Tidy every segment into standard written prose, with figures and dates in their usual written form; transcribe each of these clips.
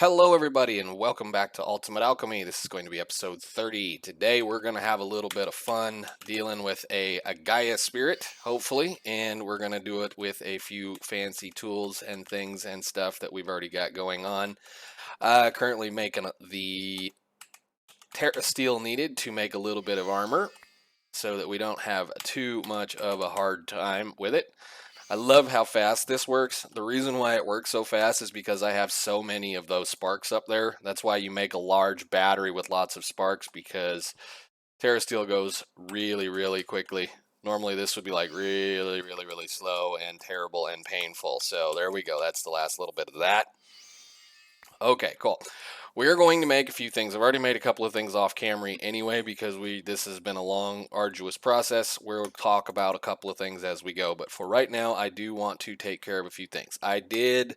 Hello everybody and welcome back to Ultimate Alchemy. This is going to be episode 30. Today we're going to have a little bit of fun dealing with a Gaia spirit, hopefully, and we're going to do it with a few fancy tools and things and stuff that we've already got going on. Currently making the Terra steel needed to make a little bit of armor so that we don't have too much of a hard time with it. I love how fast this works. The reason why it works so fast is because I have so many of those sparks up there. That's why you make a large battery with lots of sparks, because Terra Steel goes really, really quickly. Normally this would be like really slow and terrible and painful. So there we go. That's the last little bit of that. Okay, cool. We're going to make a few things. I've already made a couple of things off camera anyway because this has been a long, arduous process. We'll talk about a couple of things as we go, but for right now, I do want to take care of a few things. I did,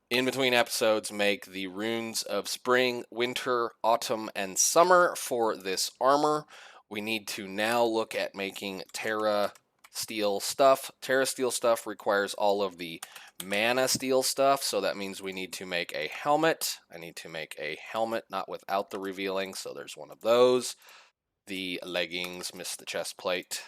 in between episodes, make the runes of spring, winter, autumn, and summer for this armor. We need to now look at making Terra Steel stuff. Terra Steel stuff requires all of the mana steel stuff, so that means we need to make a helmet. I need to make a helmet, not without the revealing, so there's one of those. The leggings, missed the chest plate.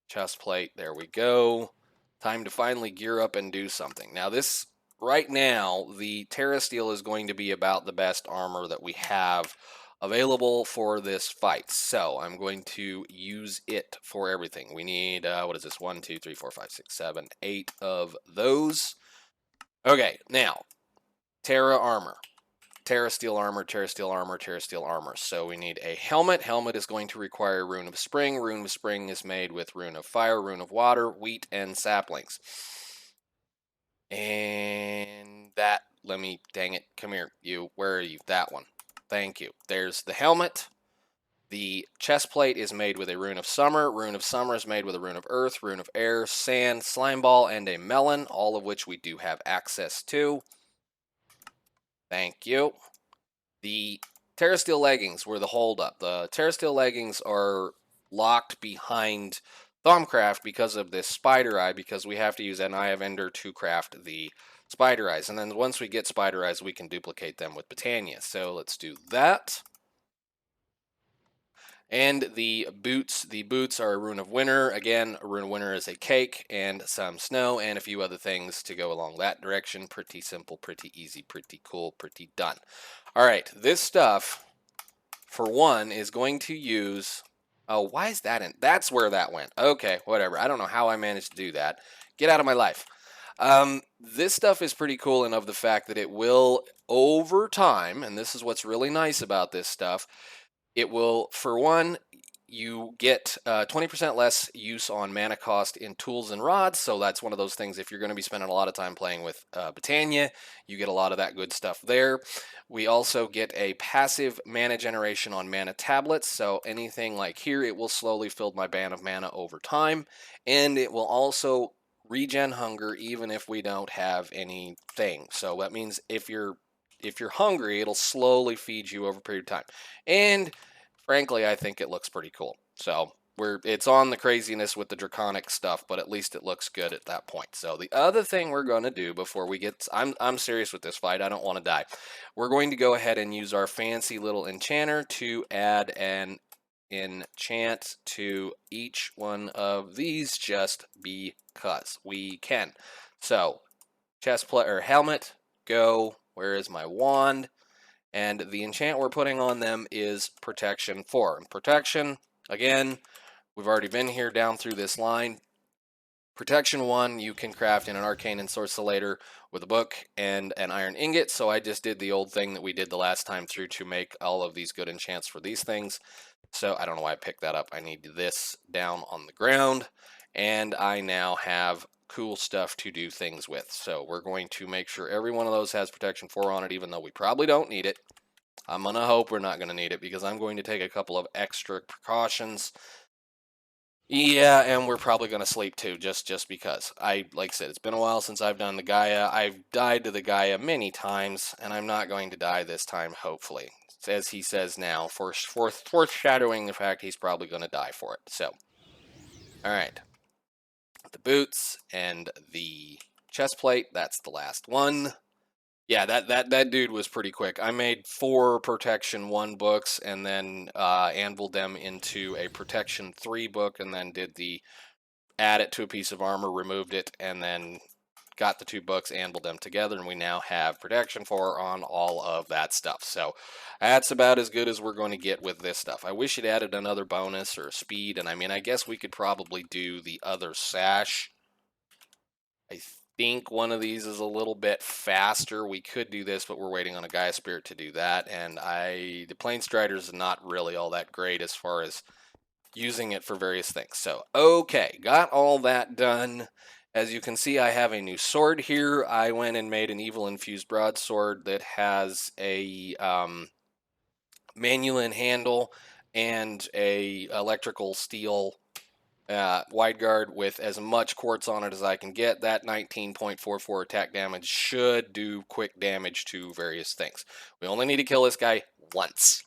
Chest plate, there we go. Time to finally gear up and do something. Now this, right now, the Terra Steel is going to be about the best armor that we have available for this fight. So I'm going to use it for everything. We need, what is this? 1, 2, 3, 4, 5, 6, 7, 8 of those. Okay, now, Terra armor. Terra Steel armor, Terra Steel armor, Terra Steel armor. So we need a helmet. Helmet is going to require Rune of Spring. Rune of Spring is made with Rune of Fire, Rune of Water, Wheat, and Saplings. And that, dang it, come here, you, where are you? That one. Thank you. There's the helmet. The chest plate is made with a Rune of Summer. Rune of Summer is made with a Rune of Earth, Rune of Air, Sand, Slime Ball, and a Melon, all of which we do have access to. Thank you. The Terra Steel leggings were the holdup. The Terra Steel leggings are locked behind Thaumcraft because of this spider eye, because we have to use an Eye of Ender to craft the spider eyes. And then once we get spider eyes, we can duplicate them with Botania. So let's do that. And the boots are a Rune of Winter. Again, a Rune of Winter is a cake and some snow and a few other things to go along that direction. Pretty simple, pretty easy, pretty cool, pretty done. All right, this stuff, for one, is going to use... Oh, why is that in? That's where that went. Okay, whatever. I don't know how I managed to do that. Get out of my life. This stuff is pretty cool, and of the fact that it will, over time, and this is what's really nice about this stuff, it will, for one, you get 20% less use on mana cost in tools and rods, so that's one of those things. If you're going to be spending a lot of time playing with Botania, you get a lot of that good stuff there. We also get a passive mana generation on mana tablets, so anything like here, it will slowly fill my band of mana over time, and it will also regen hunger even if we don't have anything. So that means if you're hungry, it'll slowly feed you over a period of time. And frankly, I think it looks pretty cool. So it's on the craziness with the draconic stuff, but at least it looks good at that point. So the other thing we're going to do before we get... I'm serious with this fight. I don't want to die. We're going to go ahead and use our fancy little enchanter to add an enchant to each one of these just because we can. So chestplate or helmet, go. Where is my wand? And the enchant we're putting on them is Protection 4. And Protection, again, we've already been here down through this line. Protection 1 you can craft in an Arcane Ensorcellator with a book and an iron ingot. So I just did the old thing that we did the last time through to make all of these good enchants for these things. So I don't know why I picked that up. I need this down on the ground. And I now have cool stuff to do things with. So we're going to make sure every one of those has Protection 4 on it, even though we probably don't need it. I'm going to hope we're not going to need it because I'm going to take a couple of extra precautions. Yeah, and we're probably going to sleep too, just because. Like I said, it's been a while since I've done the Gaia. I've died to the Gaia many times, and I'm not going to die this time, hopefully. As he says now, foreshadowing the fact he's probably going to die for it. So, all right. The boots and the chest plate, that's the last one. Yeah, that dude was pretty quick. I made 4 Protection 1 books and then anviled them into a Protection 3 book and then did the add it to a piece of armor, removed it, and then got the 2 books, anviled them together, and we now have Protection 4 on all of that stuff. So that's about as good as we're going to get with this stuff. I wish it added another bonus or speed, and I mean, I guess we could probably do the other sash. I think one of these is a little bit faster. We could do this, but we're waiting on a Gaia Spirit to do that, and the Plane Strider is not really all that great as far as using it for various things. So, okay, got all that done. As you can see, I have a new sword here. I went and made an Evil Infused Broadsword that has a manulin handle and a electrical steel wide guard with as much quartz on it as I can get. That 19.44 attack damage should do quick damage to various things. We only need to kill this guy once,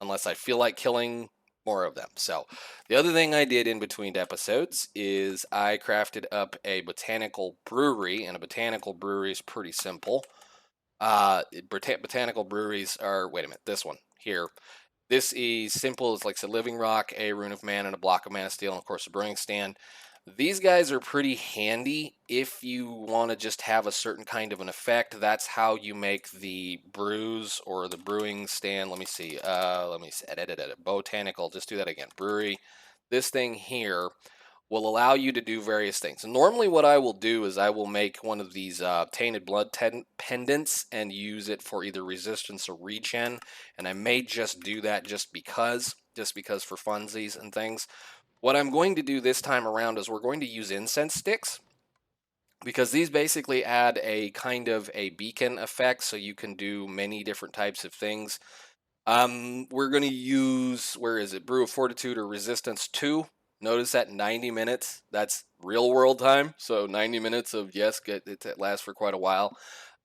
unless I feel like killing more of them. So the other thing I did in between episodes is I crafted up a botanical brewery, and a botanical brewery is pretty simple. Botanical breweries are, wait a minute, this one here. This is simple. It's like a living rock, a rune of mana, and a block of mana steel, and of course a brewing stand. These guys are pretty handy if you want to just have a certain kind of an effect. That's how you make the brews or the brewing stand. Let me see. Edit. Botanical. Just do that again. Brewery. This thing here will allow you to do various things. And normally what I will do is I will make one of these Tainted Blood Pendants and use it for either resistance or regen. And I may just do that just because for funsies and things. What I'm going to do this time around is we're going to use incense sticks, because these basically add a kind of a beacon effect, so you can do many different types of things. We're going to use, where is it, Brew of Fortitude or Resistance 2. Notice that 90 minutes, that's real world time, so 90 minutes of, yes, it lasts for quite a while.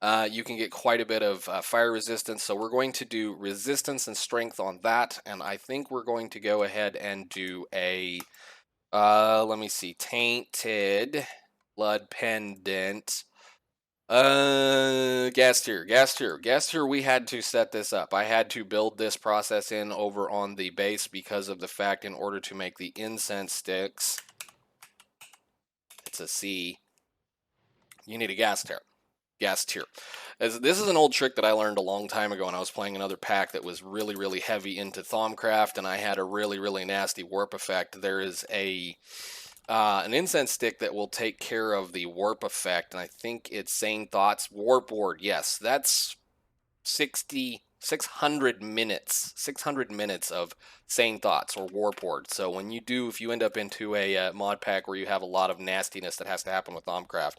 You can get quite a bit of fire resistance, so we're going to do resistance and strength on that, and I think we're going to go ahead and do a, let me see, Tainted Led Pendant. Gas tier. We had to set this up. I had to build this process in over on the base because of the fact, in order to make the incense sticks, it's a C, you need a gas tier. This is an old trick that I learned a long time ago when I was playing another pack that was really, really heavy into Thaumcraft, and I had a really, really nasty warp effect. There is an incense stick that will take care of the warp effect, and I think it's Sane Thoughts Warp Ward. Yes, that's 600 minutes of Sane Thoughts or Warp Ward. So if you end up into a mod pack where you have a lot of nastiness that has to happen with Thaumcraft,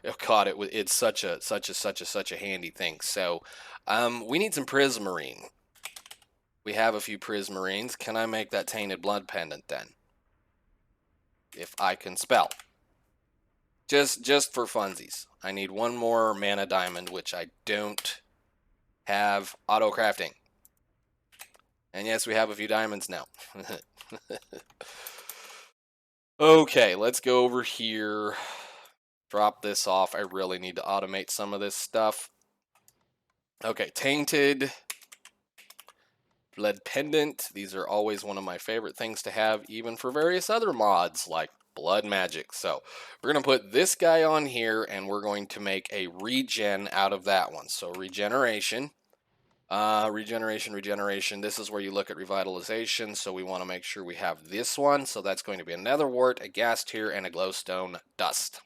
oh god, it's such a handy thing. So we need some Prismarine. We have a few Prismarines. Can I make that Tainted Blood Pendant then? If I can spell. Just for funsies. I need one more mana diamond, which I don't have auto crafting. And yes, we have a few diamonds now. Okay, let's go over here. Drop this off. I really need to automate some of this stuff. Okay, Tainted Led Pendant. These are always one of my favorite things to have, even for various other mods like blood magic. So we're going to put this guy on here, and we're going to make a regen out of that one. So regeneration. Regeneration. This is where you look at revitalization. So we want to make sure we have this one. So that's going to be a nether wart, a ghast tear, and a glowstone dust.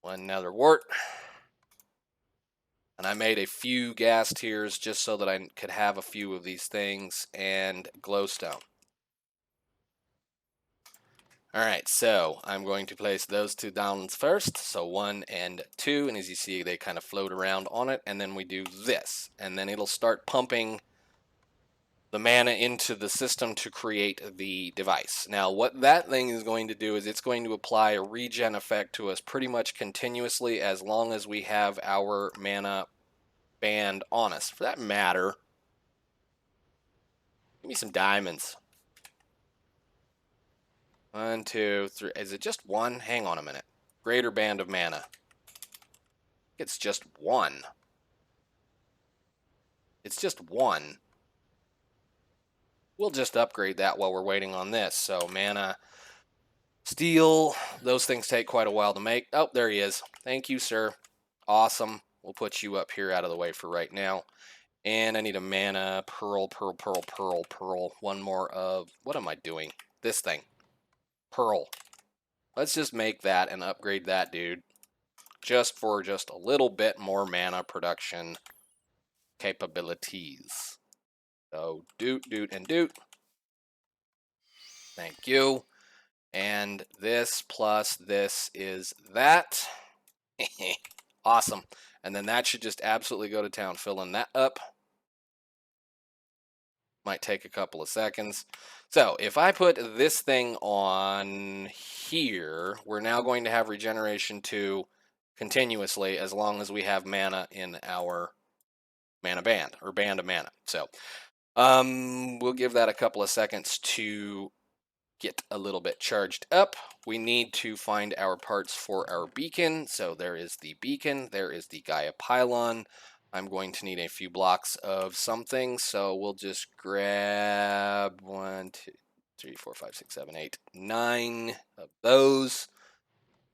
One nether wart. And I made a few ghast tears just so that I could have a few of these things, and glowstone. Alright, so I'm going to place those 2 downs first, so 1 and 2, and as you see they kind of float around on it, and then we do this, and then it'll start pumping the mana into the system to create the device. Now what that thing is going to do is it's going to apply a regen effect to us pretty much continuously as long as we have our mana band on us. For that matter, give me some diamonds. 1, 2, 3. Is it just 1? Hang on a minute. Greater band of mana. It's just one. It's just one. We'll just upgrade that while we're waiting on this. So mana, steel, those things take quite a while to make. Oh, there he is. Thank you, sir. Awesome. We'll put you up here out of the way for right now. And I need a mana, pearl, pearl, pearl, pearl, pearl. One more of, what am I doing? This thing. Pearl. Let's just make that and upgrade that dude. Just for just a little bit more mana production capabilities. So doot, doot, and doot. Thank you. And this plus this is that. Awesome. And then that should just absolutely go to town, filling that up. Might take a couple of seconds. So if I put this thing on here, we're now going to have regeneration 2 continuously as long as we have mana in our mana band, or band of mana. So we'll give that a couple of seconds to get a little bit charged up. We need to find our parts for our beacon. So there is the beacon, there is the Gaia pylon. I'm going to need a few blocks of something, so we'll just grab 1, 2, 3, 4, 5, 6, 7, 8, 9 of those.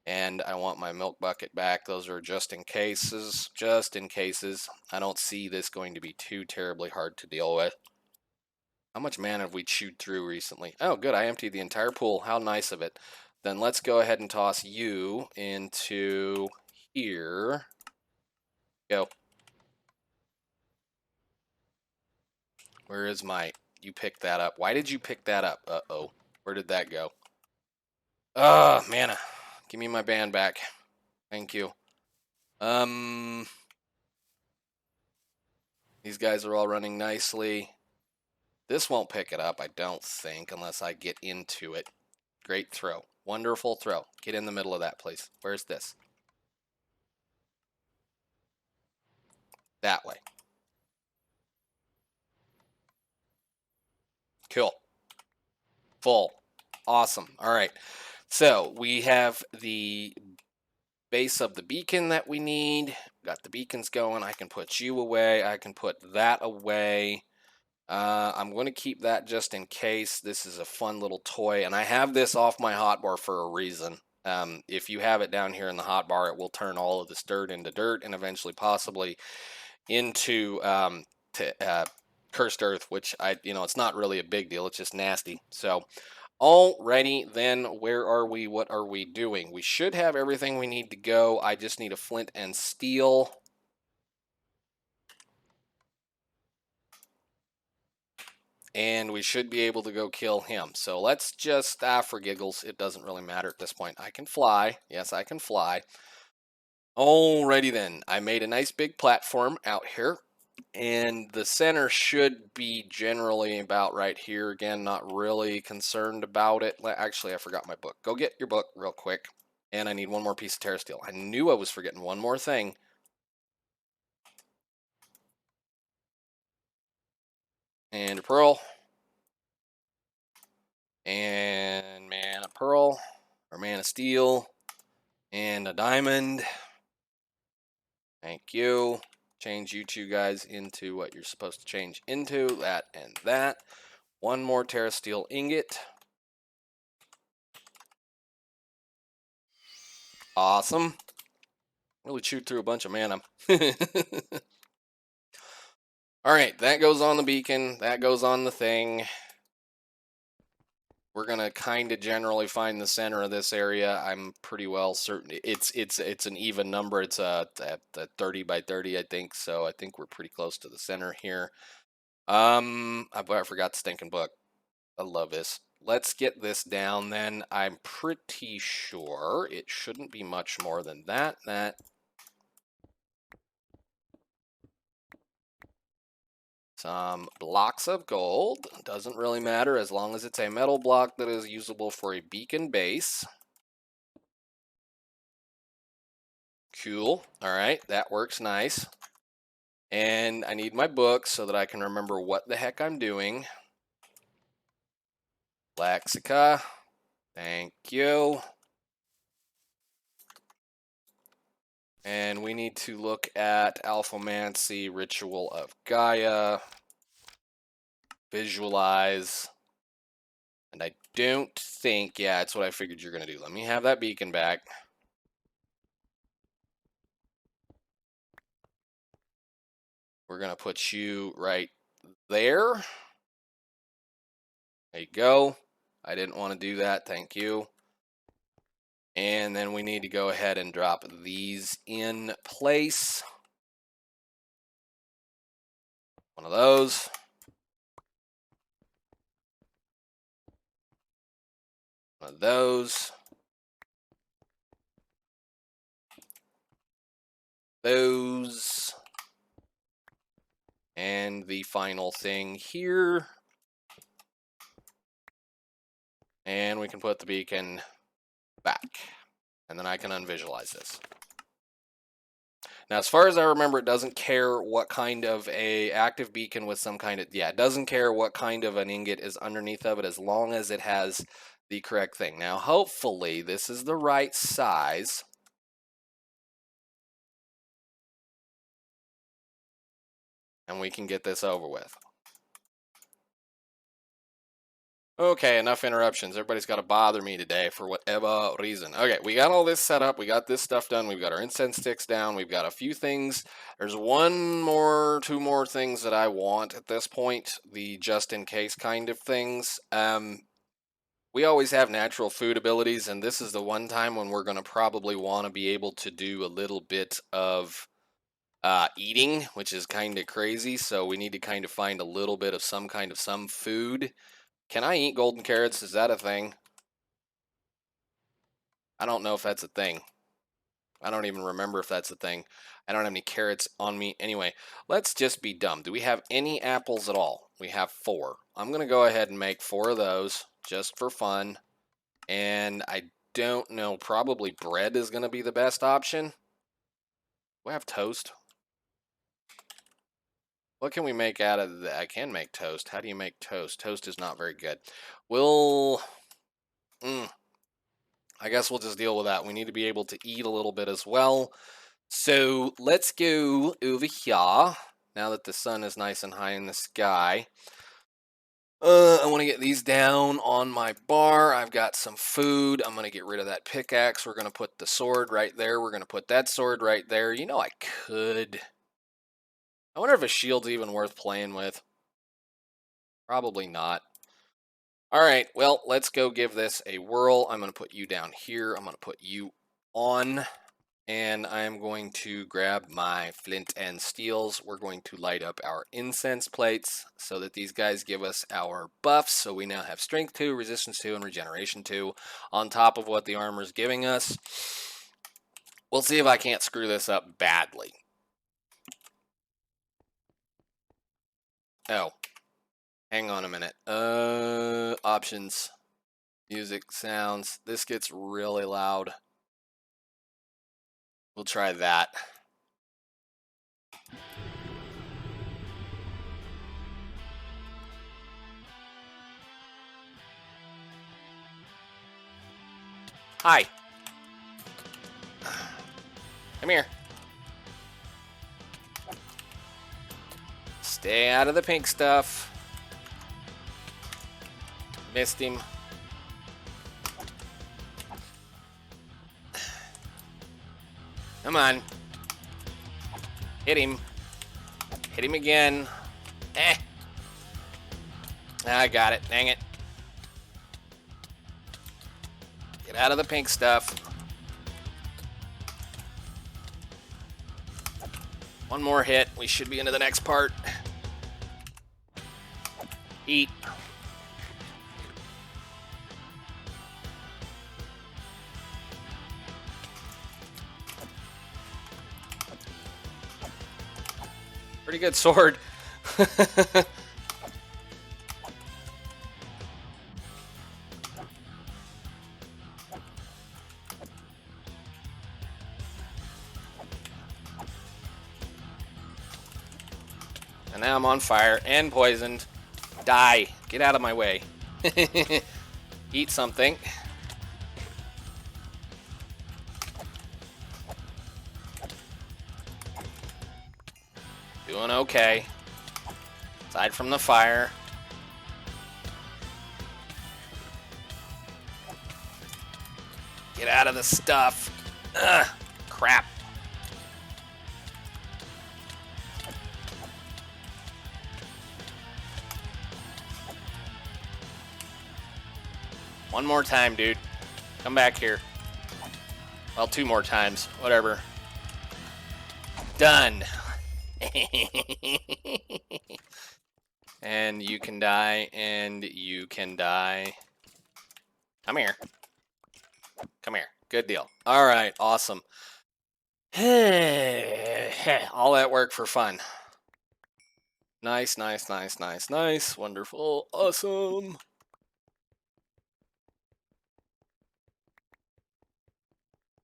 And I want my milk bucket back. Those are just in cases, just in cases. I don't see this going to be too terribly hard to deal with. How much mana have we chewed through recently? Oh, good. I emptied the entire pool. How nice of it. Then let's go ahead and toss you into here. Go. Where is my... You picked that up. Why did you pick that up? Uh-oh. Where did that go? Mana. Give me my band back. Thank you. These guys are all running nicely. This won't pick it up, I don't think, unless I get into it. Great throw. Wonderful throw. Get in the middle of that, please. Where's this? That way. Cool. Full. Awesome. All right. So we have the base of the beacon that we need. Got the beacons going. I can put you away. I can put that away. I'm going to keep that just in case. This is a fun little toy, and I have this off my hotbar for a reason. If you have it down here in the hotbar, it will turn all of this dirt into dirt and eventually possibly into cursed earth, which it's not really a big deal. It's just nasty. So, alrighty then, where are we? What are we doing? We should have everything we need to go. I just need a flint and steel. And we should be able to go kill him. So let's just, for giggles, it doesn't really matter at this point. I can fly. Yes, I can fly. Alrighty then. I made a nice big platform out here. And the center should be generally about right here. Again, not really concerned about it. Actually, I forgot my book. Go get your book real quick. And I need one more piece of terra steel. I knew I was forgetting one more thing. And a pearl. And mana pearl. Or mana steel. And a diamond. Thank you. Change you two guys into what you're supposed to change into. That and that. One more terra steel ingot. Awesome. Really chewed through a bunch of mana. Alright, that goes on the beacon. That goes on the thing. We're gonna kind of generally find the center of this area. I'm pretty well certain it's an even number. It's a 30 by 30, I think. So I think we're pretty close to the center here. I forgot the stinking book. I love this. Let's get this down then. I'm pretty sure it shouldn't be much more than that. Some blocks of gold. Doesn't really matter as long as it's a metal block that is usable for a beacon base. Cool. All right, that works nice. And I need my book so that I can remember what the heck I'm doing. Lexica. Thank you. And we need to look at Alphamancy, Ritual of Gaia, visualize. And I don't think, yeah, it's what I figured you're going to do. Let me have that beacon back. We're going to put you right there. There you go. I didn't want to do that. Thank you. And then we need to go ahead and drop these in place. One of those. One of those. Those. And the final thing here. And we can put the beacon back. And then I can unvisualize this. Now, as far as I remember, it doesn't care what kind of a active beacon with some kind of, yeah, it doesn't care what kind of an ingot is underneath of it as long as it has the correct thing. Now, hopefully, this is the right size. And we can get this over with. Okay, enough interruptions. Everybody's got to bother me today for whatever reason. Okay, we got all this set up. We got this stuff done. We've got our incense sticks down. We've got a few things. There's two more things that I want at this point. The just-in-case kind of things. We always have natural food abilities, and this is the one time when we're going to probably want to be able to do a little bit of eating, which is kind of crazy. So we need to kind of find a little bit of some food. Can I eat golden carrots? Is that a thing? I don't know if that's a thing. I don't even remember if that's a thing. I don't have any carrots on me. Anyway, let's just be dumb. Do we have any apples at all? We have 4. I'm going to go ahead and make 4 of those just for fun. And I don't know. Probably bread is going to be the best option. We have toast. What can we make out of that? I can make toast. How do you make toast? Toast is not very good. I guess we'll just deal with that. We need to be able to eat a little bit as well. So let's go over here. Now that the sun is nice and high in the sky. I want to get these down on my bar. I've got some food. I'm going to get rid of that pickaxe. We're going to put the sword right there. We're going to put that sword right there. You know, I could. I wonder if a shield's even worth playing with. Probably not. All right, well, let's go give this a whirl. I'm going to put you down here. I'm going to put you on. And I'm going to grab my flint and steels. We're going to light up our incense plates so that these guys give us our buffs. So we now have strength 2, resistance 2, and regeneration 2 on top of what the armor is giving us. We'll see if I can't screw this up badly. Oh, hang on a minute. Options, music, sounds. This gets really loud. We'll try that. Hi. Come here. Stay out of the pink stuff. Missed him. Come on. Hit him. Hit him again. I got it. Dang it. Get out of the pink stuff. One more hit. We should be into the next part. Eat. Pretty good sword. And now I'm on fire and poisoned. Die. Get out of my way. Eat something. Doing okay. Aside from the fire. Get out of the stuff. Ugh, crap. One more time, dude. Come back here. Well, 2 more times. Whatever. Done. And you can die, and you can die. Come here. Come here. Good deal. All right, awesome. All that work for fun. Nice, nice, nice, nice, nice. Wonderful. Awesome.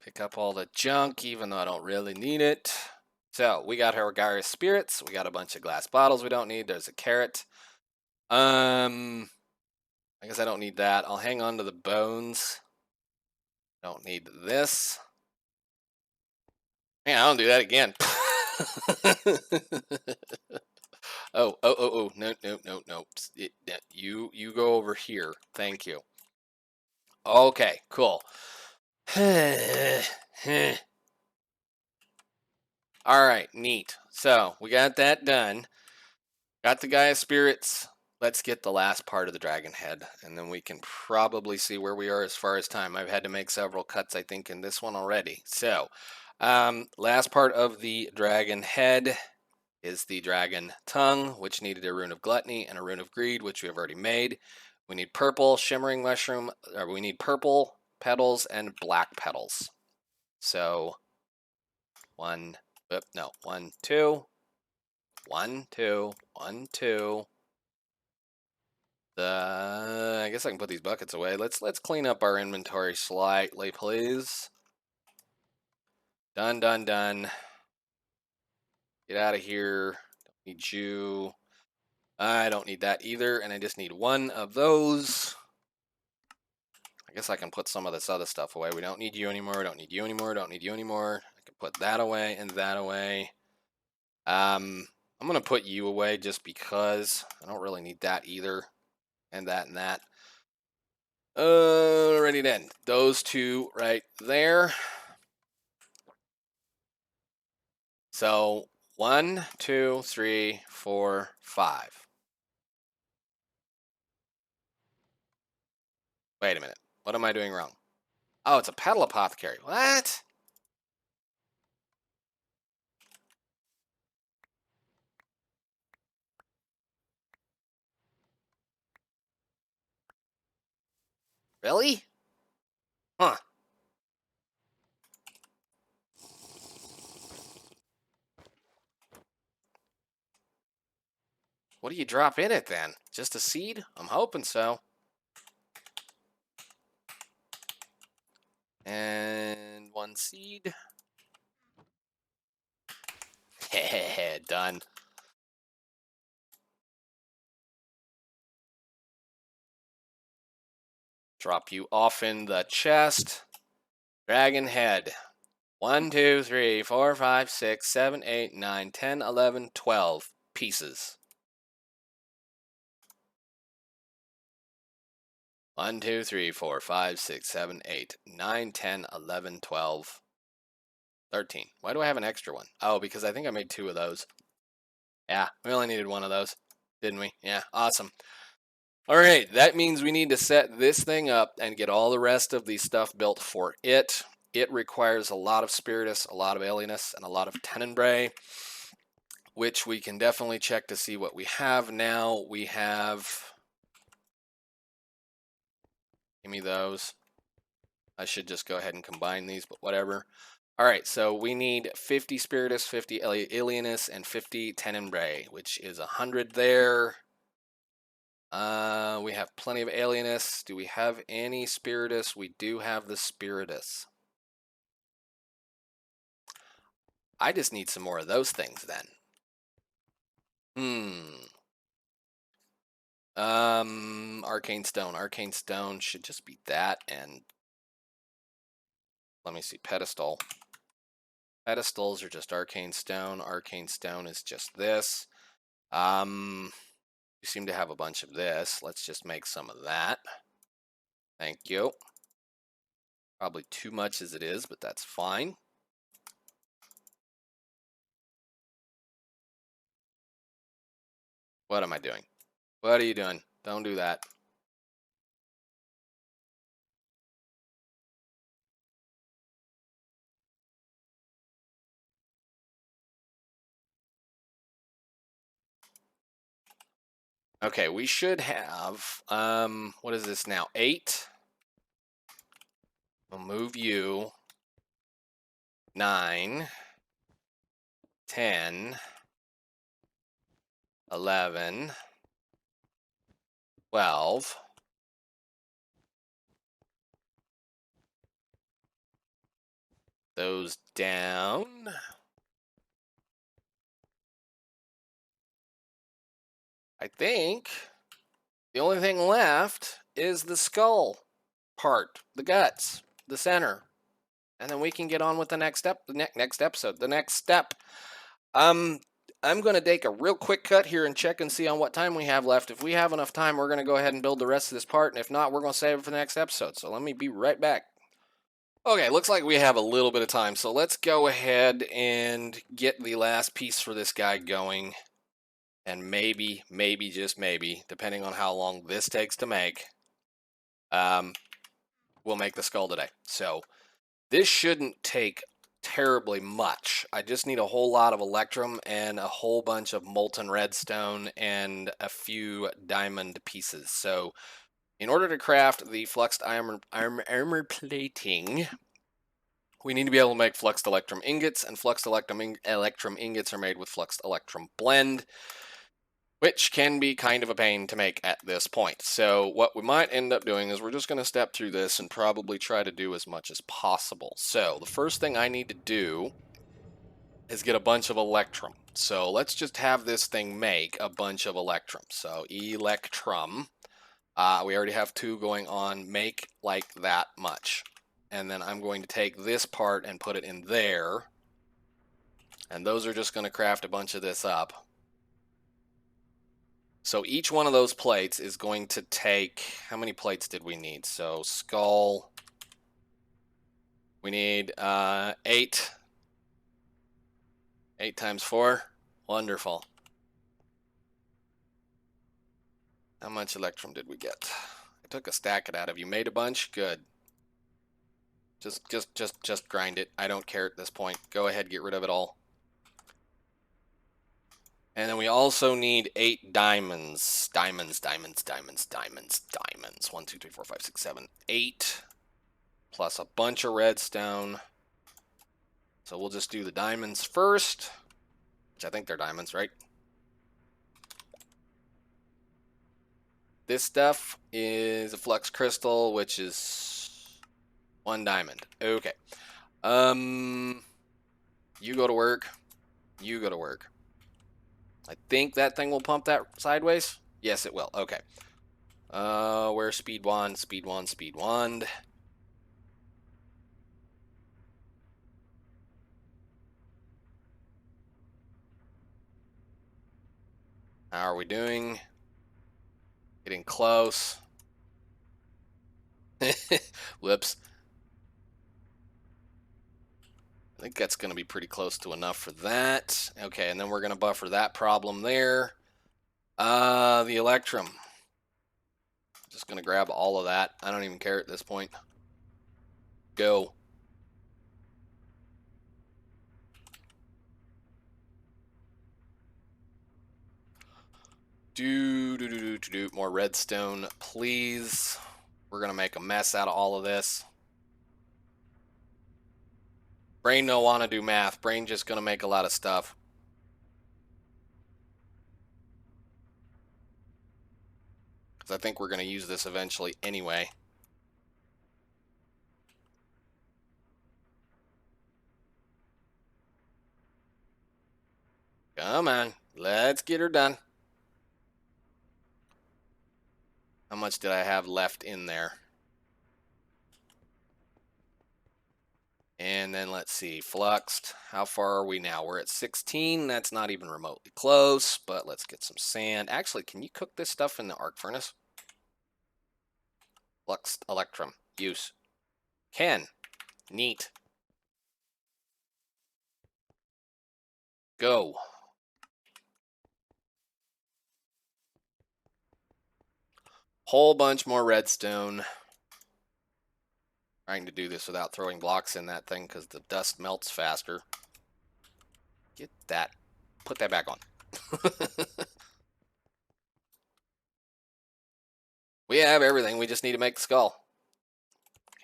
Pick up all the junk, even though I don't really need it. So, we got our Gaia spirits. We got a bunch of glass bottles we don't need. There's a carrot. I guess I don't need that. I'll hang on to the bones. Don't need this. Man, I don't do that again. Oh. No. You go over here. Thank you. Okay, cool. Alright, neat. So, we got that done. Got the Gaia spirits. Let's get the last part of the dragon head, and then we can probably see where we are as far as time. I've had to make several cuts, I think, in this one already. So, last part of the dragon head is the dragon tongue, which needed a rune of gluttony and a rune of greed, which we have already made. We need purple shimmering mushroom, or we need purple petals and black petals. So, 1, 2. 1, 2, 1, 2. I guess I can put these buckets away. Let's clean up our inventory slightly, please. Done. Get out of here. Don't need you. I don't need that either, and I just need 1 of those. I guess I can put some of this other stuff away. We don't need you anymore. Don't need you anymore. Don't need you anymore. I can put that away and that away. I'm gonna put you away just because I don't really need that either. And that and that. Alrighty then. Those 2 right there. So 1, 2, 3, 4, 5. Wait a minute. What am I doing wrong? Oh, it's a petal apothecary. What? Really? Huh. What do you drop in it then? Just a seed? I'm hoping so. And 1 seed. Done. Drop you off in the chest. Dragon head. 1, 2, 3, 4, 5, 6, 7, 8, 9, 10, 11, 12 pieces. 1, 2, 3, 4, 5, 6, 7, 8, 9, 10, 11, 12, 13. Why do I have an extra one? Oh, because I think I made 2 of those. Yeah, we only needed 1 of those, didn't we? Yeah, awesome. All right, that means we need to set this thing up and get all the rest of the stuff built for it. It requires a lot of spiritus, a lot of alienus, and a lot of tenebrae, which we can definitely check to see what we have now. We have... Give me those. I should just go ahead and combine these, but whatever. All right, so we need 50 spiritus, 50 alienus, and 50 tenebrae, which is 100 there. We have plenty of alienus. Do we have any spiritus? We do have the spiritus. I just need some more of those things then. Arcane Stone. Arcane Stone should just be that, and let me see, pedestal. Pedestals are just Arcane Stone. Arcane Stone is just this. We seem to have a bunch of this. Let's just make some of that. Thank you. Probably too much as it is, but that's fine. What am I doing? What are you doing? Don't do that. Okay, we should have, what is this now? 8. We'll move you. 9. 10. 11. 12. Those down. I think the only thing left is the skull part, the guts, the center. And then we can get on with the next step, the next episode, the next step. I'm going to take a real quick cut here and check and see on what time we have left. If we have enough time, we're going to go ahead and build the rest of this part. And if not, we're going to save it for the next episode. So let me be right back. Okay, looks like we have a little bit of time. So let's go ahead and get the last piece for this guy going. And maybe, just maybe, depending on how long this takes to make, we'll make the skull today. So this shouldn't take terribly much. I just need a whole lot of electrum and a whole bunch of molten redstone and a few diamond pieces. So in order to craft the fluxed armor plating, we need to be able to make fluxed electrum ingots, and fluxed electrum ingots are made with fluxed electrum blend, which can be kind of a pain to make at this point. So what we might end up doing is we're just going to step through this and probably try to do as much as possible. So the first thing I need to do is get a bunch of electrum. So let's just have this thing make a bunch of electrum. So electrum, we already have 2 going on, make like that much. And then I'm going to take this part and put it in there. And those are just going to craft a bunch of this up. So each one of those plates is going to take, how many plates did we need? So skull, we need 8. 8 times 4, wonderful. How much electrum did we get? I took a stack it out of you. Made a bunch? Good. Just grind it. I don't care at this point. Go ahead, get rid of it all. And then we also need 8 diamonds. Diamonds. 1, 2, 3, 4, 5, 6, 7, 8. Plus a bunch of redstone. So we'll just do the diamonds first. Which I think they're diamonds, right? This stuff is a flux crystal, which is 1 diamond. Okay. You go to work. You go to work. I think that thing will pump that sideways. Yes, it will. Okay. Where's speed wand? Speed wand, speed wand. How are we doing? Getting close. Whoops. I think that's going to be pretty close to enough for that. Okay, and then we're going to buffer that problem there. The electrum. Just going to grab all of that. I don't even care at this point. Go. Do more redstone, please. We're going to make a mess out of all of this. Brain don't want to do math. Brain just going to make a lot of stuff. Because I think we're going to use this eventually anyway. Come on. Let's get her done. How much did I have left in there? And then let's see, fluxed. How far are we now? We're at 16. That's not even remotely close, but let's get some sand. Actually, can you cook this stuff in the arc furnace? Fluxed electrum. Use. Can. Neat. Go. Whole bunch more redstone. Trying to do this without throwing blocks in that thing because the dust melts faster. Get that. Put that back on. We have everything. We just need to make the skull.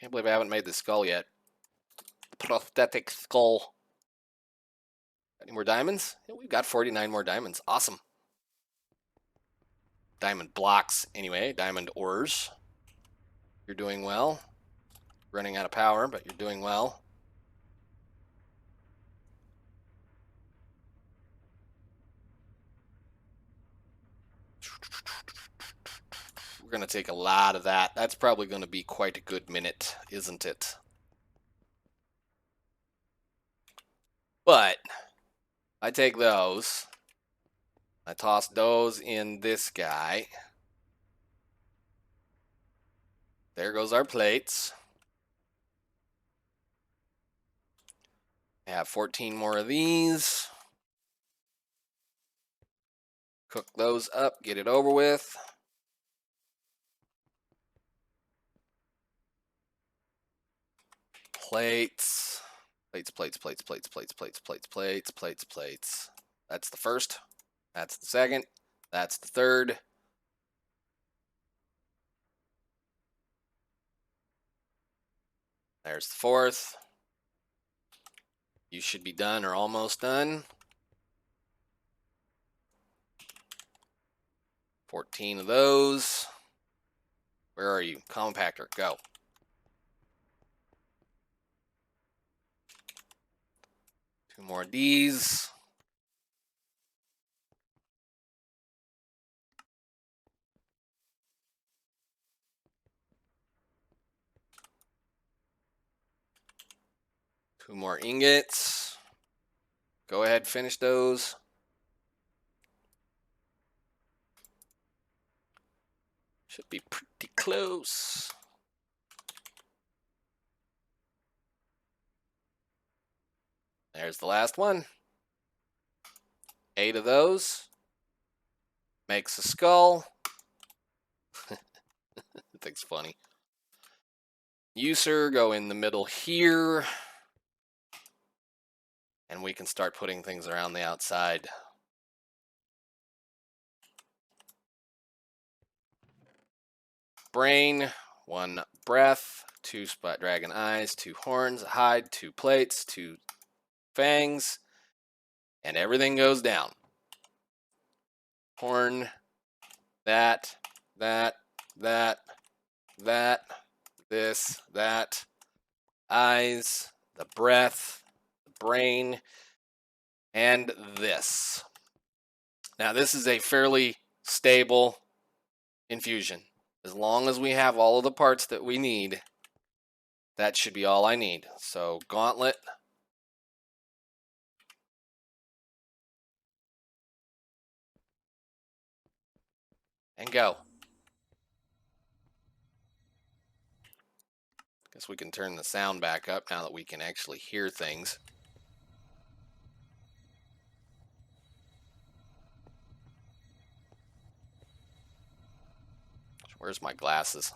Can't believe I haven't made the skull yet. Prosthetic Skull. Any more diamonds? Yeah, we've got 49 more diamonds. Awesome. Diamond blocks, anyway. Diamond ores. You're doing well. Running out of power, but you're doing well. We're going to take a lot of that. That's probably going to be quite a good minute, isn't it? But I take those. I toss those in this guy. There goes our plates. I have 14 more of these. Cook those up, get it over with. Plates. Plates, plates, plates, plates, plates, plates, plates, plates, plates, plates. That's the first. That's the second. That's the third. There's the fourth. You should be done or almost done. 14 of those. Where are you? Compactor, go. Two more of these. Two more ingots. Go ahead, finish those. Should be pretty close. There's the last one. 8 of those. Makes a skull. That thing's funny. User, go in the middle here. And we can start putting things around the outside. Brain, 1 breath, 2 spot dragon eyes, 2 horns, a hide, 2 plates, 2 fangs, and everything goes down. Horn, that, this, that, eyes, the breath, the brain, and this. Now this is a fairly stable infusion. As long as we have all of the parts that we need, that should be all I need. So gauntlet. And go. Guess we can turn the sound back up now that we can actually hear things. Where's my glasses?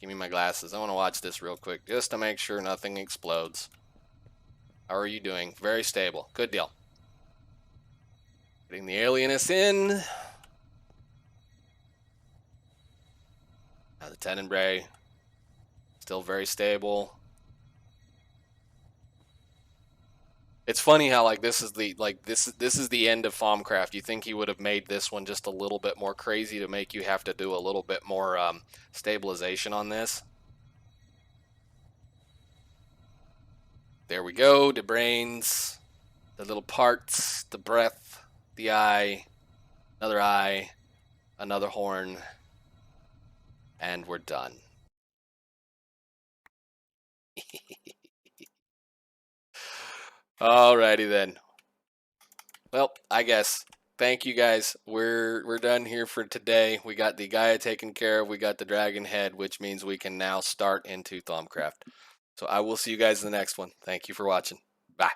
Give me my glasses. I want to watch this real quick just to make sure nothing explodes. How are you doing? Very stable. Good deal. Putting the alienist in. Now the tenebrae. Still very stable. It's funny how this is the end of Fomcraft. You think he would have made this one just a little bit more crazy to make you have to do a little bit more stabilization on this. There we go. The brains, the little parts, the breath, the eye, another horn, and we're done. Alrighty then. Well, I guess. Thank you guys. We're done here for today. We got the Gaia taken care of. We got the dragon head, which means we can now start into Thaumcraft. So I will see you guys in the next one. Thank you for watching. Bye.